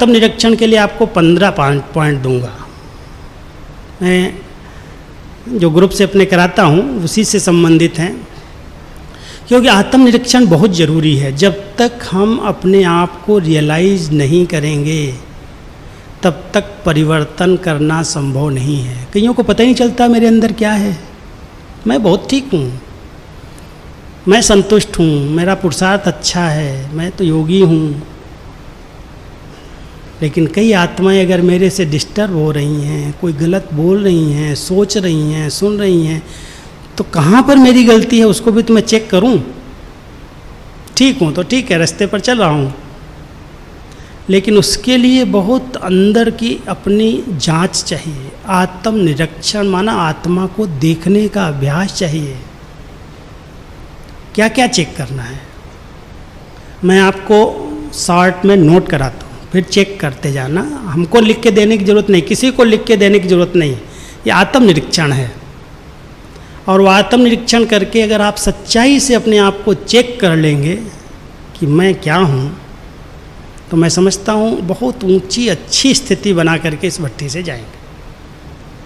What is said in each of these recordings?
तब निरीक्षण के लिए आपको 15 पॉइंट दूंगा। मैं जो ग्रुप से अपने कराता हूँ उसी से संबंधित हैं, क्योंकि आत्मनिरीक्षण बहुत ज़रूरी है। जब तक हम अपने आप को रियलाइज़ नहीं करेंगे तब तक परिवर्तन करना संभव नहीं है। कईयों को पता ही नहीं चलता मेरे अंदर क्या है। मैं बहुत ठीक हूँ, मैं संतुष्ट हूँ, मेरा पुरुषार्थ अच्छा है, मैं तो योगी हूँ। लेकिन कई आत्माएं अगर मेरे से डिस्टर्ब हो रही हैं, कोई गलत बोल रही हैं, सोच रही हैं, सुन रही हैं, तो कहाँ पर मेरी गलती है उसको भी तो मैं चेक करूं। ठीक हूं तो ठीक है, रास्ते पर चल रहा हूं, लेकिन उसके लिए बहुत अंदर की अपनी जांच चाहिए। आत्मनिरीक्षण माना आत्मा को देखने का अभ्यास चाहिए। क्या क्या चेक करना है मैं आपको शॉर्ट में नोट कराता हूँ, फिर चेक करते जाना। हमको लिख के देने की ज़रूरत नहीं, किसी को लिख के देने की ज़रूरत नहीं। ये आत्मनिरीक्षण है, और वो आत्मनिरीक्षण करके अगर आप सच्चाई से अपने आप को चेक कर लेंगे कि मैं क्या हूँ, तो मैं समझता हूँ बहुत ऊंची अच्छी स्थिति बना करके इस भट्टी से जाएंगे।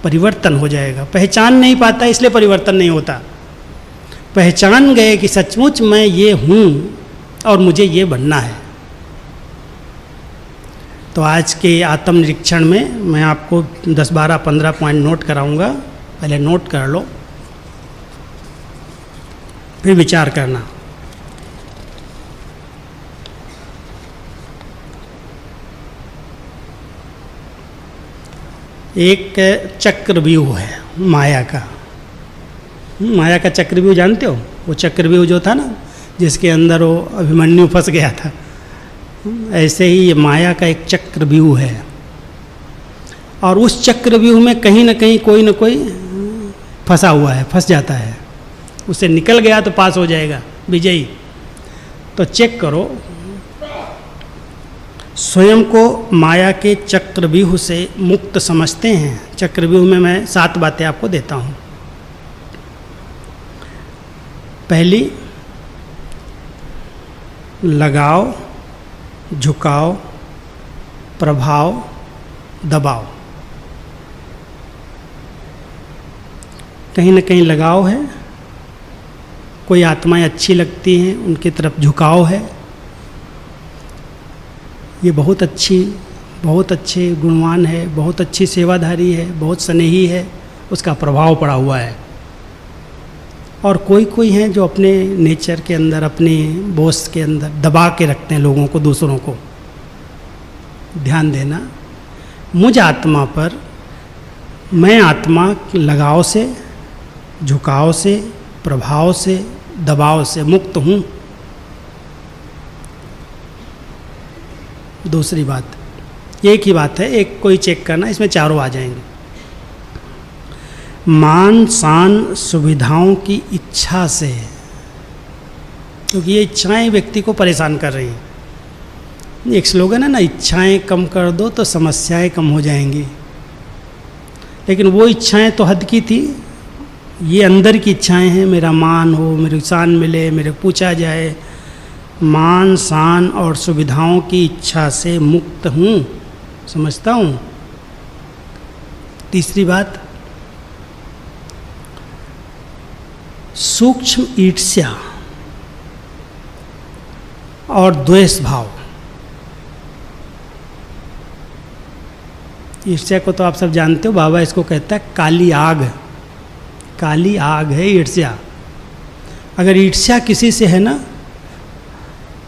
परिवर्तन हो जाएगा। पहचान नहीं पाता इसलिए परिवर्तन नहीं होता। पहचान गए कि सचमुच मैं ये हूँ और मुझे ये बनना है। तो आज के आत्मनिरीक्षण में मैं आपको 10, 12, 15 पॉइंट नोट कराऊंगा। पहले नोट कर लो, फिर विचार करना। एक चक्रव्यूह है माया का। माया का चक्रव्यूह जानते हो? वो चक्रव्यूह जो था ना, जिसके अंदर वो अभिमन्यु फंस गया था, ऐसे ही ये माया का एक चक्रव्यूह है। और उस चक्रव्यूह में कहीं ना कहीं कोई ना कोई फंसा हुआ है, फंस जाता है। उससे निकल गया तो पास हो जाएगा, विजयी। तो चेक करो, स्वयं को माया के चक्रव्यूह से मुक्त समझते हैं। चक्रव्यूह में मैं 7 बातें आपको देता हूँ। पहली, लगाव, झुकाव, प्रभाव, दबाव। कहीं ना कहीं लगाव है, कोई आत्माएं अच्छी लगती हैं, उनकी तरफ झुकाव है। ये बहुत अच्छी, बहुत अच्छे गुणवान है, बहुत अच्छी सेवाधारी है, बहुत स्नेही है, उसका प्रभाव पड़ा हुआ है। और कोई कोई हैं जो अपने नेचर के अंदर, अपने बोस के अंदर दबा के रखते हैं लोगों को, दूसरों को। ध्यान देना, मुझ आत्मा पर, मैं आत्मा लगाव से, झुकाव से, प्रभाव से, दबाव से मुक्त हूँ। दूसरी बात, एक ही बात है, एक कोई चेक करना, इसमें चारों आ जाएंगे। मान शान सुविधाओं की इच्छा से, क्योंकि ये इच्छाएं व्यक्ति को परेशान कर रही हैं। एक स्लोगन है ना, इच्छाएं कम कर दो तो समस्याएं कम हो जाएंगी। लेकिन वो इच्छाएं तो हद की थी, ये अंदर की इच्छाएं हैं। मेरा मान हो, मेरी शान मिले, मेरे पूछा जाए। मान शान और सुविधाओं की इच्छा से मुक्त हूँ, समझता हूँ। तीसरी बात, सूक्ष्म ईर्ष्या और द्वेष भाव। ईर्ष्या को तो आप सब जानते हो, बाबा इसको कहता है काली आग। काली आग है ईर्ष्या। अगर ईर्ष्या किसी से है ना,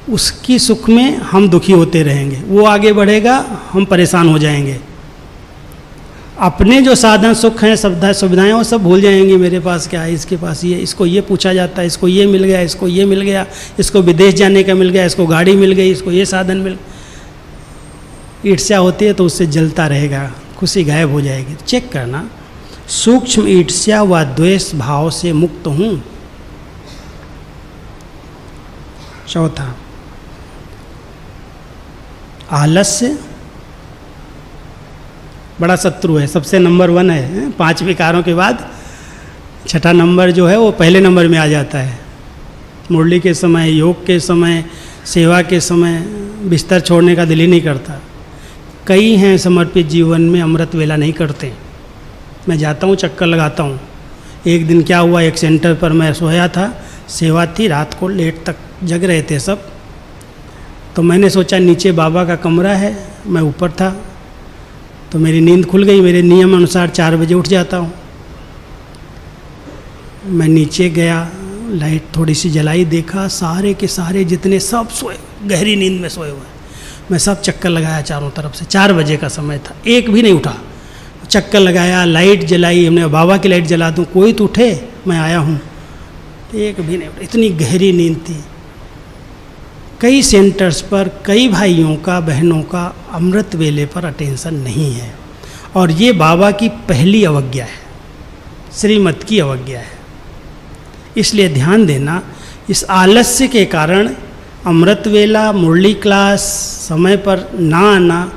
उसकी सुख में हम दुखी होते रहेंगे, वो आगे बढ़ेगा, हम परेशान हो जाएंगे। अपने जो साधन सुख हैं, सुविधाएं, वो सब भूल जाएंगे। मेरे पास क्या है, इसके पास ये, इसको ये पूछा जाता है, इसको ये मिल गया, इसको ये मिल गया, इसको विदेश जाने का मिल गया, इसको गाड़ी मिल गई, इसको ये साधन मिल। ईर्ष्या होती है तो उससे जलता रहेगा, खुशी गायब हो जाएगी। चेक करना, सूक्ष्म ईर्ष्या व द्वेष भाव से मुक्त हूँ। चौथा, आलस्य बड़ा शत्रु है, सबसे नंबर 1 है। 5 विकारों के बाद छठा नंबर जो है वो पहले नंबर में आ जाता है। मुरली के समय, योग के समय, सेवा के समय बिस्तर छोड़ने का दिल ही नहीं करता। कई हैं समर्पित जीवन में अमृत वेला नहीं करते। मैं जाता हूँ, चक्कर लगाता हूँ। एक दिन क्या हुआ, एक सेंटर पर मैं सोया था, सेवा थी, रात को लेट तक जग रहे थे सब। तो मैंने सोचा नीचे बाबा का कमरा है, मैं ऊपर था, तो मेरी नींद खुल गई। मेरे नियम अनुसार 4 बजे उठ जाता हूँ। मैं नीचे गया, लाइट थोड़ी सी जलाई, देखा सारे के सारे जितने सब सोए, गहरी नींद में सोए हुए हैं। मैं सब चक्कर लगाया चारों तरफ से, 4 बजे का समय था, एक भी नहीं उठा। चक्कर लगाया, लाइट जलाई, हमने बाबा की लाइट जला दूँ, कोई तो उठे, मैं आया हूँ, एक भी नहीं उठा। इतनी गहरी नींद थी। कई सेंटर्स पर कई भाइयों का, बहनों का अमृत वेले पर अटेंशन नहीं है, और ये बाबा की पहली अवज्ञा है, श्रीमत की अवज्ञा है। इसलिए ध्यान देना, इस आलस्य के कारण अमृत वेला, मुरली क्लास समय पर ना आना,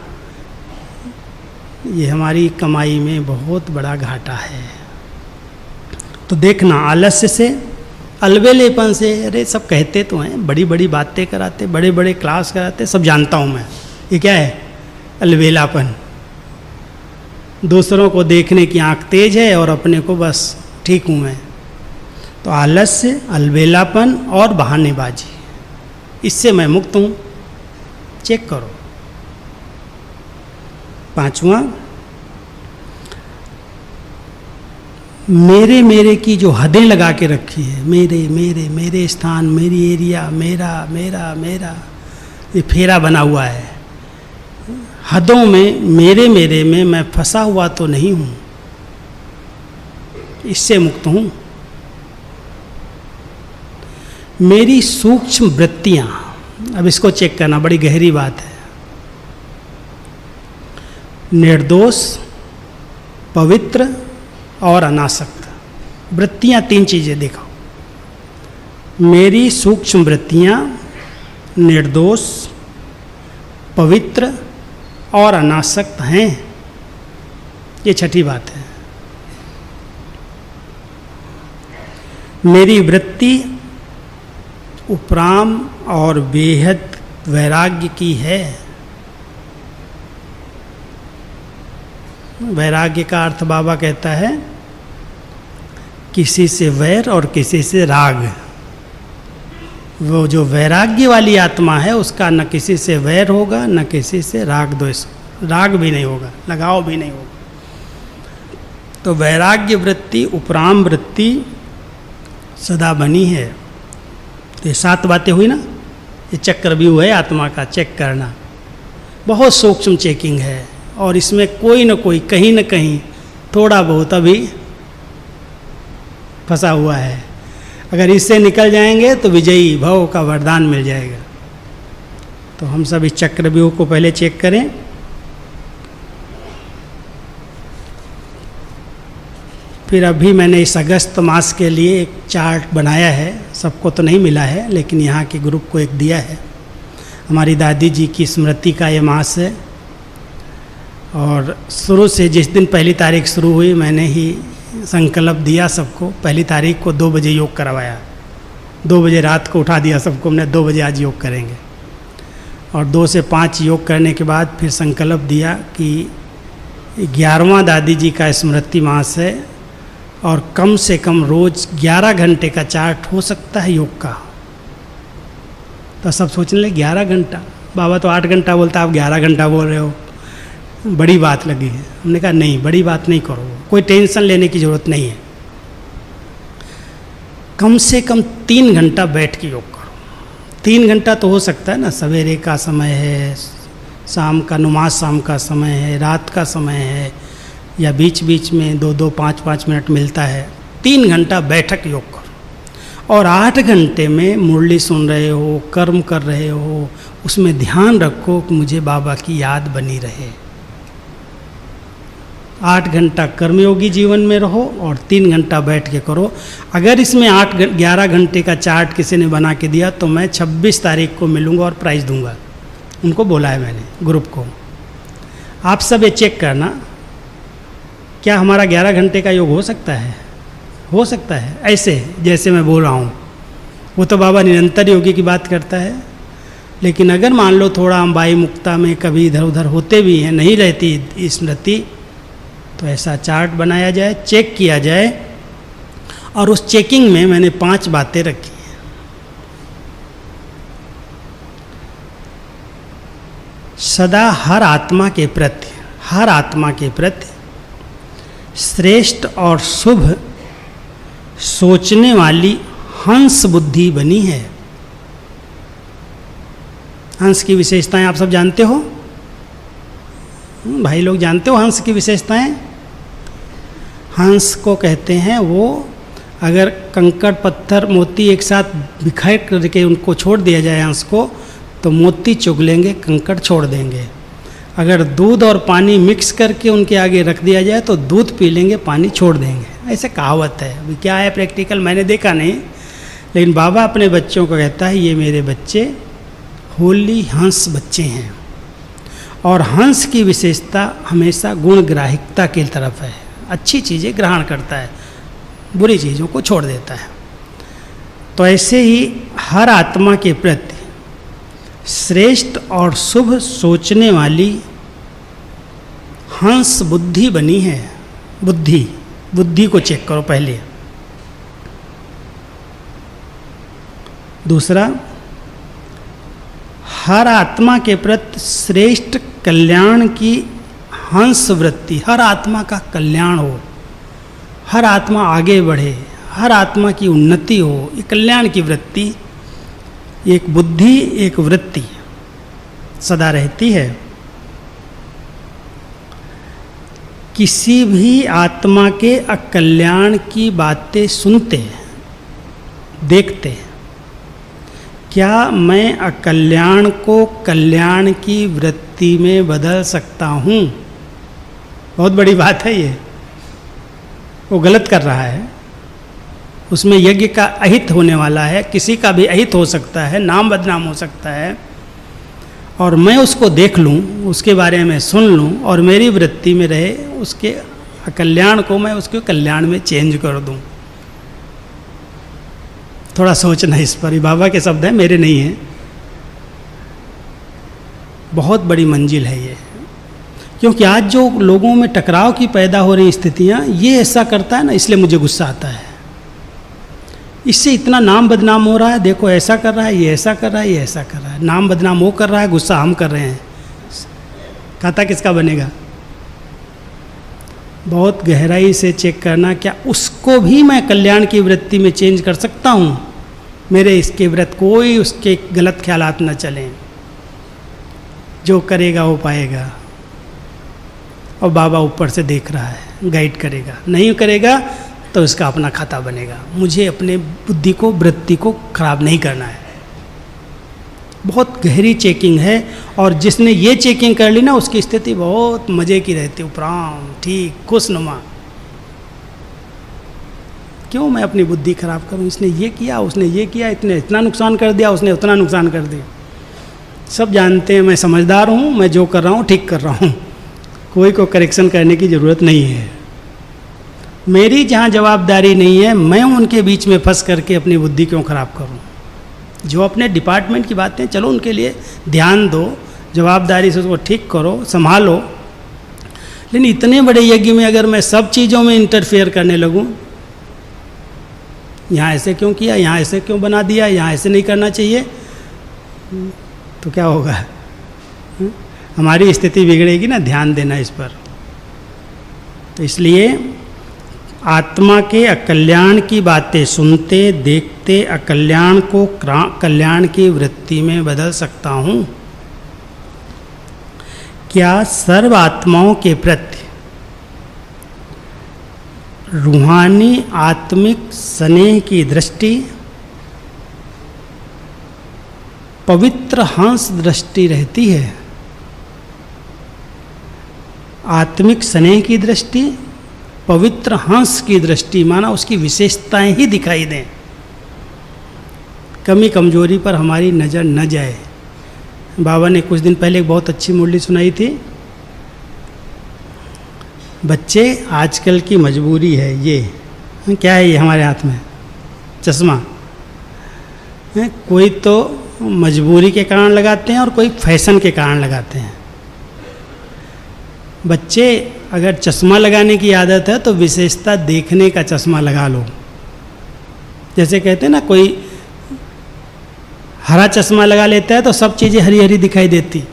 ये हमारी कमाई में बहुत बड़ा घाटा है। तो देखना, आलस्य से, अलबेलेपन से, अरे सब कहते तो हैं, बड़ी बड़ी बातें कराते, बड़े बड़े क्लास कराते, सब जानता हूँ मैं, ये क्या है? अलबेलापन। दूसरों को देखने की आँख तेज है और अपने को बस ठीक हूँ मैं। तो आलस्य, अलबेलापन और बहानेबाजी, इससे मैं मुक्त हूँ। चेक करो। 5वां, मेरे की जो हदें लगा के रखी है, मेरे स्थान, मेरी एरिया, मेरा मेरा मेरा, ये फेरा बना हुआ है। हदों में, मेरे में मैं फंसा हुआ तो नहीं हूँ, इससे मुक्त हूँ। मेरी सूक्ष्म वृत्तियाँ, अब इसको चेक करना, बड़ी गहरी बात है। निर्दोष, पवित्र और अनासक्त वृत्तियाँ, 3 चीज़ें देखो। मेरी सूक्ष्म वृत्तियाँ निर्दोष, पवित्र और अनासक्त हैं, ये छठी बात है। मेरी वृत्ति उपराम और बेहद वैराग्य की है। वैराग्य का अर्थ बाबा कहता है किसी से वैर और किसी से राग। वो जो वैराग्य वाली आत्मा है उसका न किसी से वैर होगा, न किसी से राग द्वेष, राग भी नहीं होगा, लगाव भी नहीं होगा। तो वैराग्य वृत्ति, उपराम वृत्ति सदा बनी है। तो ये 7 बातें हुई ना, ये चक्रव्यूह है आत्मा का, चेक करना। बहुत सूक्ष्म चेकिंग है, और इसमें कोई न कोई, कहीं न कहीं थोड़ा बहुत अभी फंसा हुआ है। अगर इससे निकल जाएंगे तो विजयी भव का वरदान मिल जाएगा। तो हम सब इस चक्रव्यूह को पहले चेक करें। फिर अभी मैंने इस अगस्त मास के लिए एक चार्ट बनाया है, सबको तो नहीं मिला है, लेकिन यहाँ के ग्रुप को एक दिया है। हमारी दादी जी की स्मृति का ये मास है, और शुरू से जिस दिन 1 तारीख शुरू हुई, मैंने ही संकल्प दिया सबको। 1 तारीख को 2 बजे योग करवाया, 2 बजे रात को उठा दिया सबको, हमने 2 बजे आज योग करेंगे। और 2 से 5 योग करने के बाद फिर संकल्प दिया कि 11वां दादी जी का स्मृति मास है, और कम से कम रोज़ 11 घंटे का चार्ट हो सकता है योग का। तो सब सोचने लगे 11 घंटा, बाबा तो 8 घंटा बोलता, आप 11 घंटा बोल रहे हो, बड़ी बात लगी है। हमने कहा नहीं, बड़ी बात नहीं करो, कोई टेंशन लेने की ज़रूरत नहीं है। कम से कम 3 घंटा बैठ के योग करो। 3 घंटा तो हो सकता है ना, सवेरे का समय है, शाम का, नुमाज शाम का समय है, रात का समय है, या बीच बीच में 2-2, 5-5 मिनट मिलता है। 3 घंटा बैठक योग करो, और 8 घंटे में मुरली सुन रहे हो, कर्म कर रहे हो, उसमें ध्यान रखो कि मुझे बाबा की याद बनी रहे। 8 घंटा कर्मयोगी जीवन में रहो और 3 घंटा बैठ के करो। अगर इसमें 11 घंटे का चार्ट किसी ने बना के दिया तो मैं 26 तारीख को मिलूँगा और प्राइज़ दूंगा। उनको बोला है मैंने, ग्रुप को। आप सब ये चेक करना, क्या हमारा 11 घंटे का योग हो सकता है? हो सकता है ऐसे जैसे मैं बोल रहा हूँ। वो तो बाबा निरंतर योगी की बात करता है, लेकिन अगर मान लो थोड़ा हम वायु मुक्ता में कभी इधर उधर होते भी हैं, नहीं रहती स्मृति, तो ऐसा चार्ट बनाया जाए, चेक किया जाए। और उस चेकिंग में मैंने 5 बातें रखी हैं। सदा हर आत्मा के प्रति श्रेष्ठ और शुभ सोचने वाली हंस बुद्धि बनी है। हंस की विशेषताएं आप सब जानते हो? भाई लोग जानते हो हंस की विशेषताएं? हंस को कहते हैं वो, अगर कंकड़ पत्थर मोती एक साथ बिखेर करके उनको छोड़ दिया जाए हंस को, तो मोती चुग लेंगे, कंकड़ छोड़ देंगे। अगर दूध और पानी मिक्स करके उनके आगे रख दिया जाए तो दूध पी लेंगे, पानी छोड़ देंगे। ऐसे कहावत है। अभी क्या है प्रैक्टिकल मैंने देखा नहीं, लेकिन बाबा अपने बच्चों को कहता है ये मेरे बच्चे होली हंस बच्चे हैं। और हंस की विशेषता हमेशा गुणग्राहिकता की तरफ है। अच्छी चीज़ें ग्रहण करता है, बुरी चीज़ों को छोड़ देता है। तो ऐसे ही हर आत्मा के प्रति श्रेष्ठ और शुभ सोचने वाली हंस बुद्धि बनी है। बुद्धि को चेक करो पहले। दूसरा, हर आत्मा के प्रति श्रेष्ठ कल्याण की हंस वृत्ति। हर आत्मा का कल्याण हो, हर आत्मा आगे बढ़े, हर आत्मा की उन्नति हो, ये कल्याण की वृत्ति, एक बुद्धि, एक वृत्ति सदा रहती है। किसी भी आत्मा के अकल्याण की बातें सुनते, देखते, क्या मैं अकल्याण को कल्याण की वृत्ति में बदल सकता हूँ? बहुत बड़ी बात है ये। वो गलत कर रहा है, उसमें यज्ञ का अहित होने वाला है, किसी का भी अहित हो सकता है, नाम बदनाम हो सकता है, और मैं उसको देख लूँ, उसके बारे में सुन लूँ और मेरी वृत्ति में रहे, उसके कल्याण को मैं उसके कल्याण में चेंज कर दूँ। थोड़ा सोचना इस पर, ये बाबा के शब्द हैं, मेरे नहीं हैं। बहुत बड़ी मंजिल है ये, क्योंकि आज जो लोगों में टकराव की पैदा हो रही स्थितियाँ, ये ऐसा करता है ना, इसलिए मुझे गुस्सा आता है। इससे इतना नाम बदनाम हो रहा है, देखो ऐसा कर रहा है, ये ऐसा कर रहा है, ये ऐसा कर रहा है। नाम बदनाम वो कर रहा है, गुस्सा हम कर रहे हैं। खाता किसका बनेगा? बहुत गहराई से चेक करना, क्या उसको भी मैं कल्याण की वृत्ति में चेंज कर सकता हूँ? मेरे इसके व्रत कोई उसके गलत ख्यालात न चलें। जो करेगा वो पाएगा, और बाबा ऊपर से देख रहा है, गाइड करेगा। नहीं करेगा तो इसका अपना खाता बनेगा। मुझे अपने बुद्धि को, वृत्ति को खराब नहीं करना है। बहुत गहरी चेकिंग है, और जिसने ये चेकिंग कर ली ना, उसकी स्थिति बहुत मज़े की रहती, उपराम, ठीक, खुशनुमा। क्यों मैं अपनी बुद्धि खराब करूं? इसने ये किया, उसने ये किया, इतने इतना नुकसान कर दिया, उसने उतना नुकसान कर दिया। सब जानते हैं मैं समझदार हूँ, मैं जो कर रहा हूँ ठीक कर रहा हूँ, कोई को करेक्शन करने की ज़रूरत नहीं है। मेरी जहाँ जवाबदारी नहीं है, मैं उनके बीच में फंस करके अपनी बुद्धि क्यों खराब करूँ? जो अपने डिपार्टमेंट की बातें, चलो उनके लिए ध्यान दो, जवाबदारी से उसको ठीक करो, संभालो। लेकिन इतने बड़े यज्ञ में अगर मैं सब चीज़ों में इंटरफेयर करने लगूँ, यहाँ ऐसे क्यों किया, यहाँ ऐसे क्यों बना दिया, यहाँ ऐसे नहीं करना चाहिए, तो क्या होगा? हमारी स्थिति बिगड़ेगी ना। ध्यान देना इस पर। तो इसलिए आत्मा के अकल्याण की बातें सुनते, देखते अकल्याण को कल्याण की वृत्ति में बदल सकता हूँ। क्या सर्व आत्माओं के प्रति रूहानी आत्मिक स्नेह की दृष्टि पवित्र हंस दृष्टि रहती है? आत्मिक स्नेह की दृष्टि, पवित्र हंस की दृष्टि, माना उसकी विशेषताएं ही दिखाई दें, कमी कमजोरी पर हमारी नज़र न जाए। बाबा ने कुछ दिन पहले एक बहुत अच्छी मुरली सुनाई थी। बच्चे, आजकल की मजबूरी है ये, क्या है ये हमारे हाथ में? चश्मा। कोई तो मजबूरी के कारण लगाते हैं और कोई फैशन के कारण लगाते हैं। बच्चे अगर चश्मा लगाने की आदत है तो विशेषता देखने का चश्मा लगा लो। जैसे कहते हैं ना, कोई हरा चश्मा लगा लेता है तो सब चीज़ें हरी हरी दिखाई देती।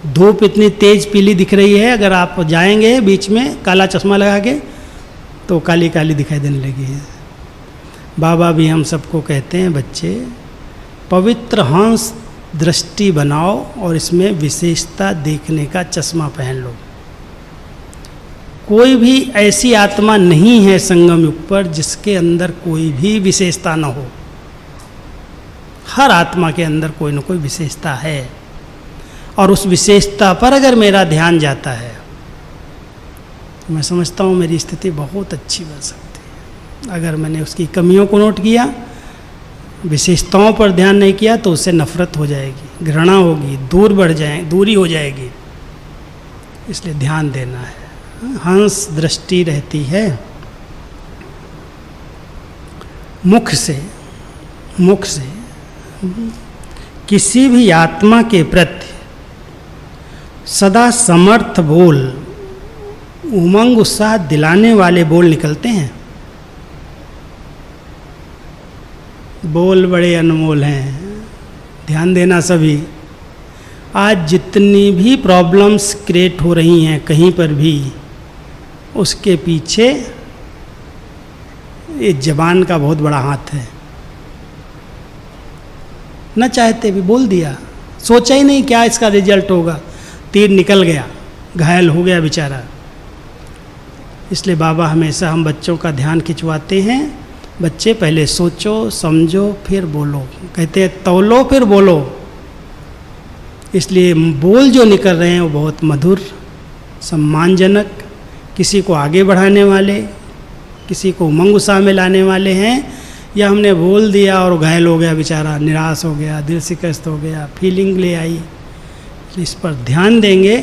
धूप इतनी तेज पीली दिख रही है, अगर आप जाएंगे बीच में काला चश्मा लगा के तो काली काली दिखाई देने लगी है। बाबा भी हम सबको कहते हैं, बच्चे पवित्र हंस दृष्टि बनाओ और इसमें विशेषता देखने का चश्मा पहन लो। कोई भी ऐसी आत्मा नहीं है संगम युग पर जिसके अंदर कोई भी विशेषता न हो। हर आत्मा के अंदर कोई न कोई विशेषता है, और उस विशेषता पर अगर मेरा ध्यान जाता है तो मैं समझता हूँ मेरी स्थिति बहुत अच्छी बन सकती है। अगर मैंने उसकी कमियों को नोट किया, विशेषताओं पर ध्यान नहीं किया, तो उससे नफरत हो जाएगी, घृणा होगी, दूरी हो जाएगी। इसलिए ध्यान देना है। हंस दृष्टि रहती है मुख से किसी भी आत्मा के प्रति सदा समर्थ बोल, उमंग उत्साह दिलाने वाले बोल निकलते हैं। बोल बड़े अनमोल हैं, ध्यान देना सभी। आज जितनी भी प्रॉब्लम्स क्रिएट हो रही हैं कहीं पर भी, उसके पीछे ये जबान का बहुत बड़ा हाथ है। न चाहते भी बोल दिया, सोचा ही नहीं क्या इसका रिजल्ट होगा, तीर निकल गया, घायल हो गया बेचारा। इसलिए बाबा हमेशा हम बच्चों का ध्यान खिंचवाते हैं, बच्चे पहले सोचो समझो फिर बोलो। कहते हैं तौलो फिर बोलो। इसलिए बोल जो निकल रहे हैं वो बहुत मधुर, सम्मानजनक, किसी को आगे बढ़ाने वाले, किसी को उमंग उत्साह में लाने वाले हैं। या हमने बोल दिया और घायल हो गया बेचारा, निराश हो गया, दिल शिकस्त हो गया, फीलिंग ले आई। इस पर ध्यान देंगे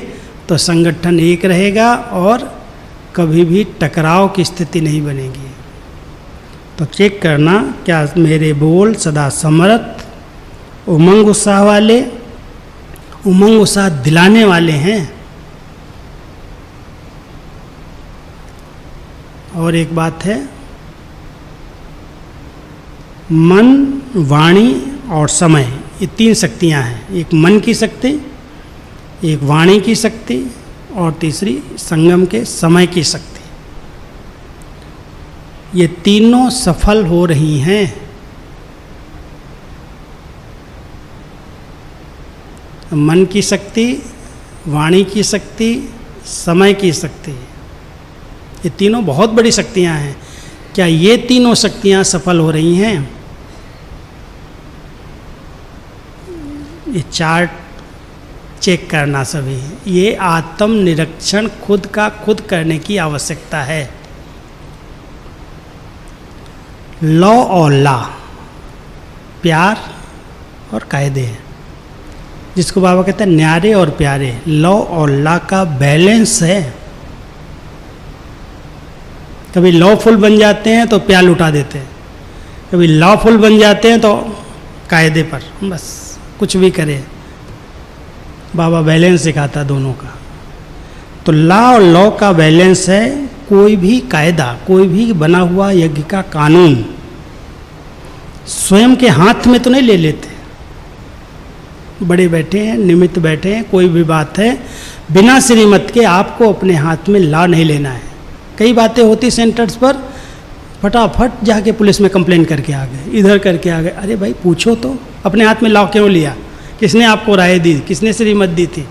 तो संगठन एक रहेगा और कभी भी टकराव की स्थिति नहीं बनेगी। तो चेक करना, क्या मेरे बोल सदा समर्थ, उमंग उत्साह वाले, उमंग उत्साह दिलाने वाले हैं। और एक बात है, मन, वाणी और समय, ये तीन शक्तियां हैं। एक मन की शक्ति, एक वाणी की शक्ति और तीसरी संगम के समय की शक्ति। ये तीनों सफल हो रही हैं। मन की शक्ति, वाणी की शक्ति, समय की शक्ति, ये तीनों बहुत बड़ी शक्तियां हैं। क्या ये तीनों शक्तियां सफल हो रही हैं? ये चार्ट चेक करना सभी। ये आत्म निरीक्षण खुद का खुद करने की आवश्यकता है। लॉ और ला, प्यार और कायदे हैं, जिसको बाबा कहते हैं न्यारे और प्यारे। लॉ और ला का बैलेंस है। कभी लॉफुल बन जाते हैं तो प्यार लुटा देते हैं, कभी लॉफुल बन जाते हैं तो कायदे पर बस कुछ भी करे। बाबा बैलेंस सिखाता दोनों का। तो ला और लॉ का बैलेंस है। कोई भी कायदा, कोई भी बना हुआ यज्ञ का कानून स्वयं के हाथ में तो नहीं ले लेते। बड़े बैठे हैं, निमित्त बैठे हैं, कोई भी बात है बिना श्रीमत के आपको अपने हाथ में ला नहीं लेना है। कई बातें होती सेंटर्स पर, फटाफट जाके पुलिस में कंप्लेन करके आ गए, इधर करके आ गए। अरे भाई पूछो तो, अपने हाथ में लॉ क्यों लिया? किसने आपको राय दी? किसने श्रीमत दी थी?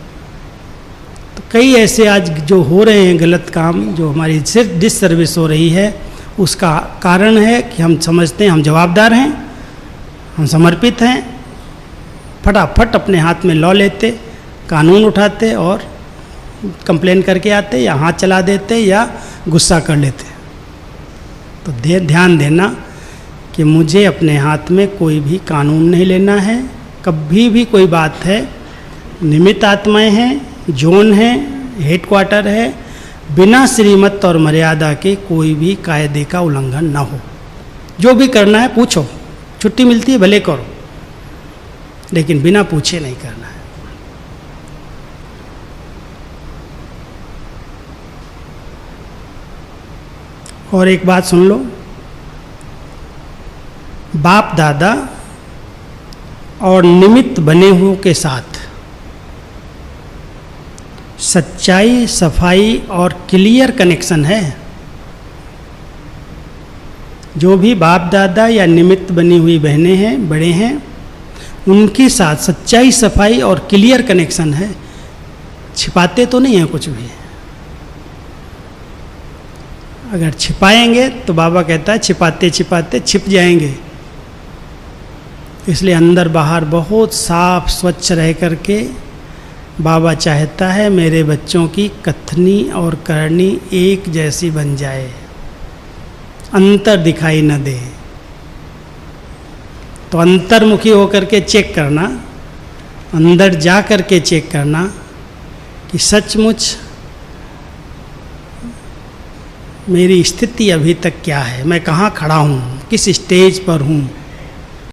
तो कई ऐसे आज जो हो रहे हैं गलत काम, जो हमारी सिर्फ डिससर्विस हो रही है, उसका कारण है कि हम समझते हैं हम जवाबदार हैं, हम समर्पित हैं। फटाफट अपने हाथ में लॉ लेते, कानून उठाते और कंप्लेन करके आते, या हाथ चला देते या गुस्सा कर लेते। तो ध्यान देना कि मुझे अपने हाथ में कोई भी कानून नहीं लेना है। कभी भी कोई बात है, निमित्त आत्माएं हैं, जोन है, हेडक्वार्टर है, बिना श्रीमत और मर्यादा के कोई भी कायदे का उल्लंघन ना हो। जो भी करना है पूछो, छुट्टी मिलती है भले करो, लेकिन बिना पूछे नहीं करना है। और एक बात सुन लो, बाप दादा और निमित्त बने हुओं के साथ सच्चाई, सफाई और क्लियर कनेक्शन है। जो भी बाप दादा या निमित्त बनी हुई बहनें हैं, बड़े हैं, उनके साथ सच्चाई, सफाई और क्लियर कनेक्शन है। छिपाते तो नहीं हैं कुछ भी। अगर छिपाएंगे तो बाबा कहता है छिपाते छिपाते छिप जाएंगे। इसलिए अंदर बाहर बहुत साफ स्वच्छ रह करके बाबा चाहता है मेरे बच्चों की कथनी और करनी एक जैसी बन जाए, अंतर दिखाई न दे। तो अंतर्मुखी होकर के चेक करना, अंदर जा कर के चेक करना कि सचमुच मेरी स्थिति अभी तक क्या है, मैं कहाँ खड़ा हूँ, किस स्टेज पर हूँ,